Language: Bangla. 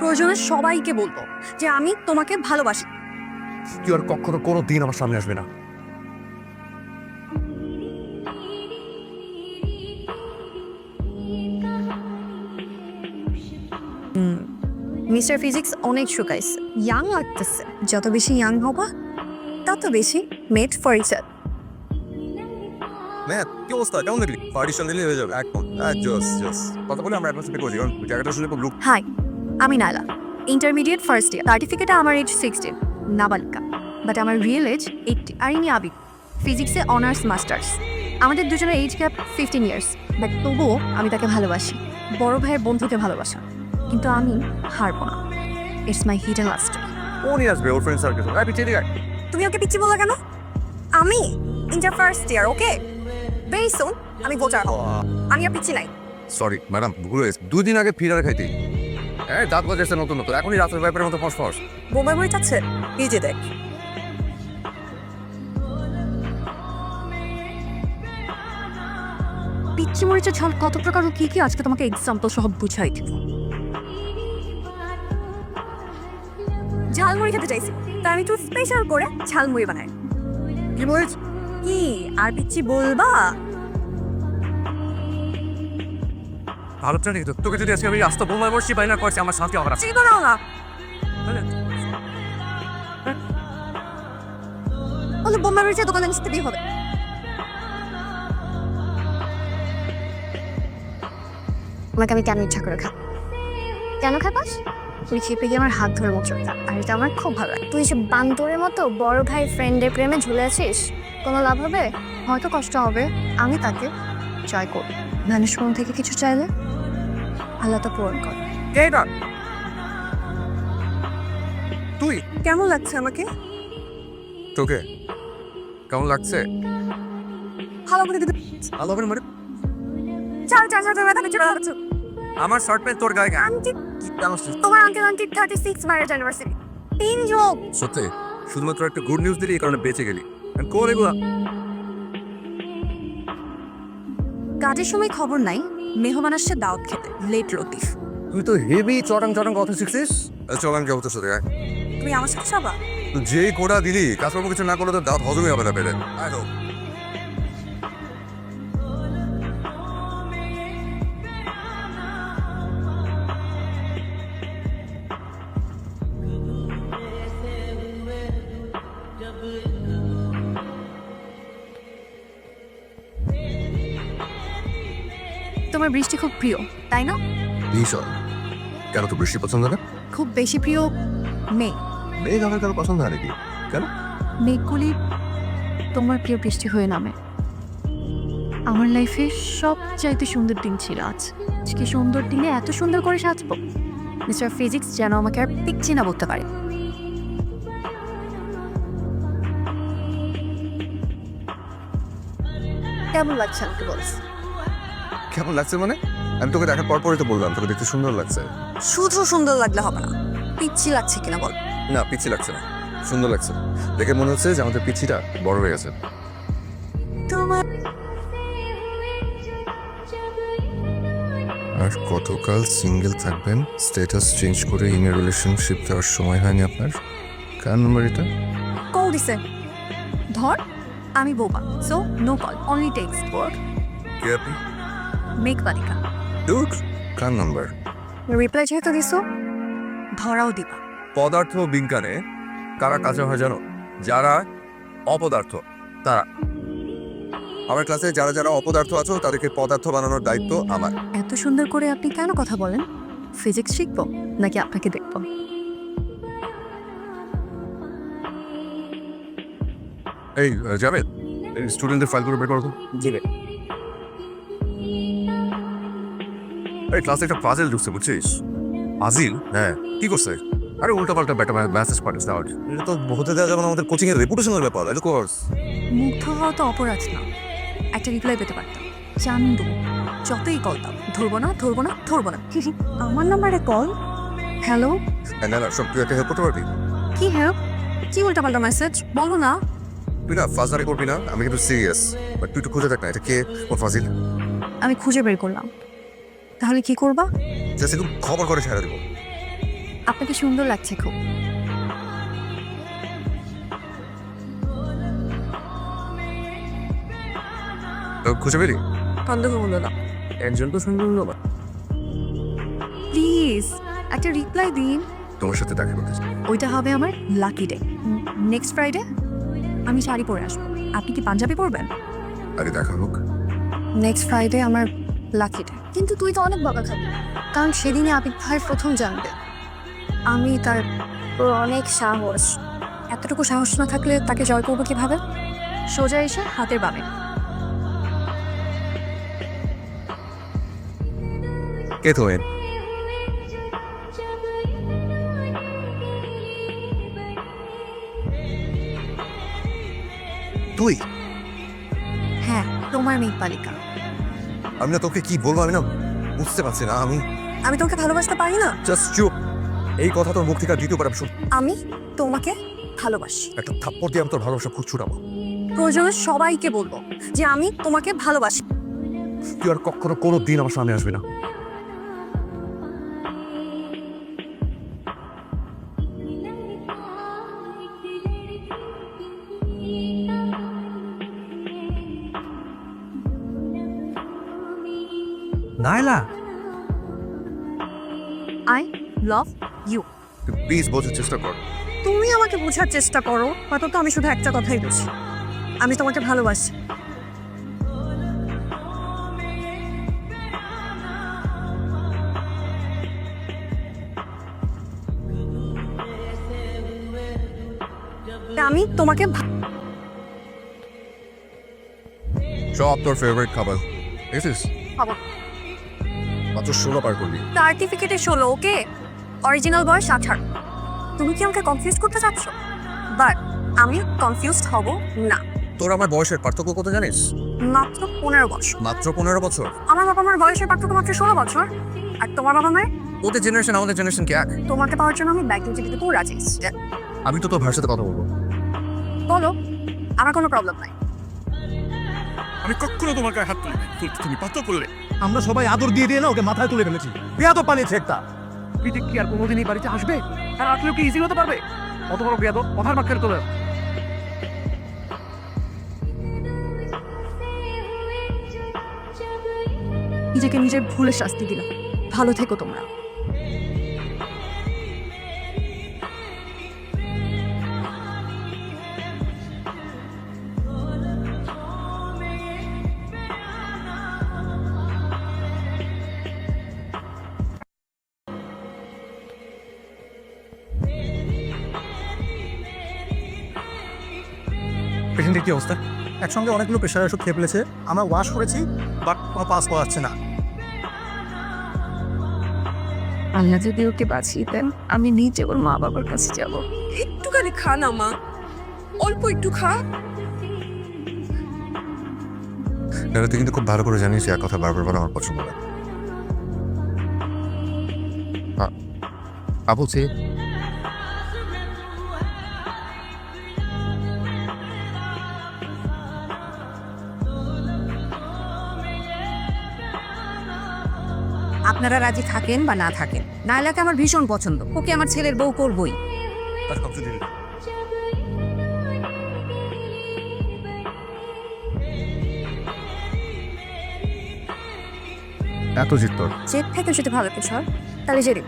প্রয়োজনে সবাইকে বলবো যে আমি তোমাকে ভালোবাসি। তুই আর কখনো কোনো দিন আমার সামনে আসবে না। মিস্টার ফিজিক্স অনেক শুকাইছে, ইয়াং লাগতেছে। যত বেশি ইয়াং হবা তত বেশি made for each other. Math কি অবস্থা, কেমন দেখলি? পার্টিশন দিলে হয়ে যাবে একদম। জোস জোস কথা বলে আমরা অ্যাডভান্স পে করে দিই, কারণ জায়গাটা আসলে খুব লুক। হাই, আমি নাইলা, ইন্টারমিডিয়েট ফার্স্ট ইয়ার। সার্টিফিকেটে আমার এজ 16, নাবালিকা, বাট আমার রিয়েল এজ 80। আর ইনি আবিদ, ফিজিক্সে অনার্স মাস্টার্স। আমাদের দুজনের এজ গ্যাপ 15 ইয়ার্স, বাট তবুও আমি তাকে ভালোবাসি, বড় ভাইয়ের বন্ধুকে ভালোবাসা। কিন্তু আমি হারবো না। It's my hidden love story. ও নিয়ে আসবে ওর ফ্রেন্ড সার্কেল। পিছিয়ে দিকে তুমি ওকে পিচ্ছি বলো কেন? আমি ইন্টার ফার্স্ট ইয়ার, ওকে? ভেরি সুন আমি ভোটার হব। আমি আর পিচ্ছি নাই। সরি ম্যাডাম, ভুল হয়েছে। 2 দিন আগে ফিরার খাইতে দাঁত বাজাচ্ছে নতুন নতুন, এখনই রাতের ব্যাপারের মতো ফসফস। বোম্বাই মরে যাচ্ছে, এই যে দেখ। পিচ্ছি মরিচের ঝাল কত প্রকার ও কি কি আজকে তোমাকে এক্সাম্পল সহ বুঝাই দিব। ঝালমুড়ি খেতে চাইছি, তাই আমি একটু স্পেশাল করে ঝালমুড়ি বানাই। কি বলিস? কি আর পিচ্ছি বলবা? ভালো জানি তো, তোকে যদি আজকে আমি রাস্তা বোমায় মরছি বাইনা করছি, আমার শান্তি হবে না। চিনি বানাও না বলে বোম্বাই মরিচের দোকানে নিতে দিয়ে হবে। তোমাকে আমি কেন ইচ্ছা করে খাই? কেন খাবাস? তুই খেপে গিয়ে আমার হাত ধরে মোচড়টা, আর এটা আমার খুব ভালো লাগে। তুই সে বান্দরের মতো বড় ভাই ফ্রেন্ডের প্রেমে ঝুলে আছিস, কোনো লাভ হবে? হয়তো কষ্ট হবে, আমি তাকে জয় করব। মানুষ মন থেকে কিছু চাইলে আল্লাহ তা পূরণ করে। তুই কেমন লাগছে আমাকে? তোকে কেমন লাগছে? ভালো করে দিতে ভালো হবে না মানে? চার চার চার ব্যথা চলে যাচ্ছে। আমার শর্ট প্যান্ট তোর গায়ে আন্টি, কেমন? তোমার আঙ্কেল আন্টির 36 ম্যারেজ অ্যানিভার্সারি। 3 যোগ। সত্যি শুধুমাত্র একটা গুড নিউজ দিলি, এই কারণে বেঁচে গেলি। কোন এগুলা? কাজের সময় খবর নাই, মেহমান আসছে দাওয়াত খেতে, লেট লতিফ। তুই তো হেভি চটাং চটাং কথা শিখছিস। চলাং যাবো তোর সাথে। তুমি আমার সাথে যাবা? যেই কোড়া দিলি, কাজকর্ম কিছু না করলে তো দাঁত হজমই হবে না পেলে। তোমার বৃষ্টি খুব প্রিয়, তাই না? ভীষণ। কেন তো বৃষ্টি পছন্দ না? খুব বেশি প্রিয় মেঘ। মেঘ আমার কারো পছন্দ হয় নাকি? কেন? মেঘগুলি তোমার প্রিয় বৃষ্টি হয়ে নামে। আমার লাইফে সবচাইতে সুন্দর দিন ছিল আজ। আজকে সুন্দর দিনে এত সুন্দর করে সাজবো, মিস্টার ফিজিক্স যেন আমাকে আর পিচ্ছি না বলতে পারে। কেমন লাগছে আমাকে বলস? কেমন লাগছে মানে? আমি তোকে দেখার পর পরে তো বললাম তোকে দেখতে সুন্দর লাগছে। শুধু সুন্দর লাগলে হবে না, পিচ্ছি লাগছে কিনা বল। না, পিচ্ছি লাগছে না, সুন্দর লাগছে। দেখে মনে হচ্ছে যে আমাদের পিচ্ছিটা বড় হয়ে গেছে। তোমার আর কতকাল সিঙ্গেল থাকবেন? স্ট্যাটাস চেঞ্জ করে ইন এ রিলেশনশিপ যাওয়ার সময় হয়নি আপনার? কার নাম্বার এটা? কল দিছে, ধর। আমি বোবা, so no call, only text work. কে আপনি? মেঘ বালিকা। দূর। কার নাম্বার? রিপ্লাই যেহেতু দিছো, ধরাও দিবা। পদার্থ বিজ্ঞানে কারা কাছে হয় জানো? যারা অপদার্থ তারা। আমার ক্লাসে যারা যারা অপদার্থ আছো তাদেরকে পদার্থ বানানোর দায়িত্ব আমার। এত সুন্দর করে আপনি কেন কথা বলেন? ফিজিক্স শিখবো নাকি আপনাকে দেখবো? এই জাভেদ, এই স্টুডেন্টদের ফাইলগুলো বের করো তো। জিবে। এই ক্লাসে একটা পাজেল ঢুকছে বুঝছিস? পাজিল? হ্যাঁ। কি করছে? আরে উল্টা পাল্টা ব্যাটা মেসেজ পাঠিয়েছে। এটা তো হতে দেওয়া যাবে না, আমাদের কোচিং এর রেপুটেশনের ব্যাপার। এটা কোর্স। মুগ্ধ হওয়া তো অপরাধ না, একটা রিপ্লাই পেতে পারতাম। চান্দু, যতই কল দাও, ধরবো না ধরবো না ধরবো না। আমার নাম্বারে কল। হ্যালো, না না, সব তুই একটা হেল্প করতে পারবি? কি হেল্প? কি উল্টাপাল্টা মেসেজ বলো না। তুই না ফাজলামি করবি না, আমি কিন্তু সিরিয়াস। বাট তুই একটু খুঁজে দেখ না, এটা কে? ওর ফাজিল। আমি খুঁজে বের করলাম, তাহলে কি করবা? জাস্ট একটু খবর করে ছেড়ে দেবো। আপনাকে সুন্দর লাগছে খুব। খুঁজে বেরি সন্দেহ হলো না। একজন তো সুন্দর হলো না। প্লিজ একটা রিপ্লাই দিন। তোমার সাথে দেখা করতে চাই। ওইটা হবে আমার লাকি ডে, নেক্সট ফ্রাইডে। আমি শাড়ি পরে আসবো, আপনি কি পাঞ্জাবি পরবেন? আরে দেখা হোক। নেক্সট ফ্রাইডে আমার লাকি ডে। কিন্তু তুই তো অনেক বকা খাবি, কারণ সেদিনে আবিদ ভাই প্রথম জানবে আমি তার। তোর অনেক সাহস, এতটুকু সাহস না থাকলে তাকে জয় করবো কিভাবে? সোজা এসে হাতের বামে। কে তোয়েন? তুই? হ্যাঁ, তোমার মেয়ে পালিকা। আমি না তোকে কি বলবো, আমি না বুঝতে পারছি না। আমি তোমাকে ভালোবাসতে পারি না। জাস্ট চুপ। এই কথা তোর মুখ থেকে আর দ্বিতীয়বার আমি শুনবো। আমি তোমাকে ভালোবাসি। একটা থাপ্পড় দিয়ে আমি তোর ভালোবাসা খুব ছুটাবো। প্রয়োজনে সবাইকে বলবো যে আমি তোমাকে ভালোবাসি। তুই আর কখনো কোনো দিন আমার সামনে আসবি না। Naila, I love you. তুই প্লিজ বোঝার চেষ্টা কর। তুমি আমাকে বোঝার চেষ্টা করো। হয়তো তো আমি শুধু একটা কথাই বুঝি, আমি তোমাকে ভালোবাসি। আমি তোমাকে সব তোর ফেভারিট খাবার এসিস খাবো। মাত্র 16 পার করলি। সার্টিফিকেটে 16, ওকে? অরিজিনাল বয়স 18। তুমি কি আমাকে কনফিউজ করতে চাচ্ছ? বাট আমি কনফিউজড হব না। তোর আমার বয়সের পার্থক্য কত জানিস? মাত্র 15 বছর। মাত্র 15 বছর। আমার বাবা মার বয়সের পার্থক্য মাত্র 16 বছর। আর তোমার বাবা মায়ের? ওদের জেনারেশন আমাদের জেনারেশন কি এক? তোমাকে পাওয়ার জন্য আমি ব্যাংকিং চিঠিতে রাজি। আমি তো তোর ভাইয়ের সাথে কথা বলবো। বলো, আমার কোনো প্রবলেম নাই। আমি কখনো তোমার গায়ে হাত তুলি নাই। তুমি পাত্র করলে আমরা সবাই আদর দিয়ে দিয়ে না ওকে মাথায় তুলে ফেলেছি। বিয়া তো পালিয়েছে একটা। পিঠে কি আর কোনোদিন এই বাড়িতে আসবে? আর আসলেও কি ইজি হতে পারবে? অত বড় বিয়া তো কথার বাক্যের তোলে। নিজেকে নিজের ভুলের শাস্তি দিলাম। ভালো থেকো তোমরা। পেশেন্টের কি অবস্থা? একসঙ্গে অনেকগুলো প্রেশার ওষুধ খেয়ে ফেলেছে। আমরা ওয়াশ করেছি, বাট কোনো পাস করা যাচ্ছে না। আল্লাহ যদি ওকে বাঁচিয়ে দেন, আমি নিজে ওর মা বাবার কাছে যাব। একটুখানি খা না মা, অল্প একটু খা। তুই কিন্তু খুব ভালো করে জানিস এক কথা বারবার বলা আমার পছন্দ না। আবু সে আপনারা রাজি থাকেন বা না থাকেন, নাইলাকে আমার ভীষণ পছন্দ। ওকে আমার ছেলের বউ করবই। এত জিত তোর। জেদ থেকে যদি ভালো কিছু হয় তাহলে জেরি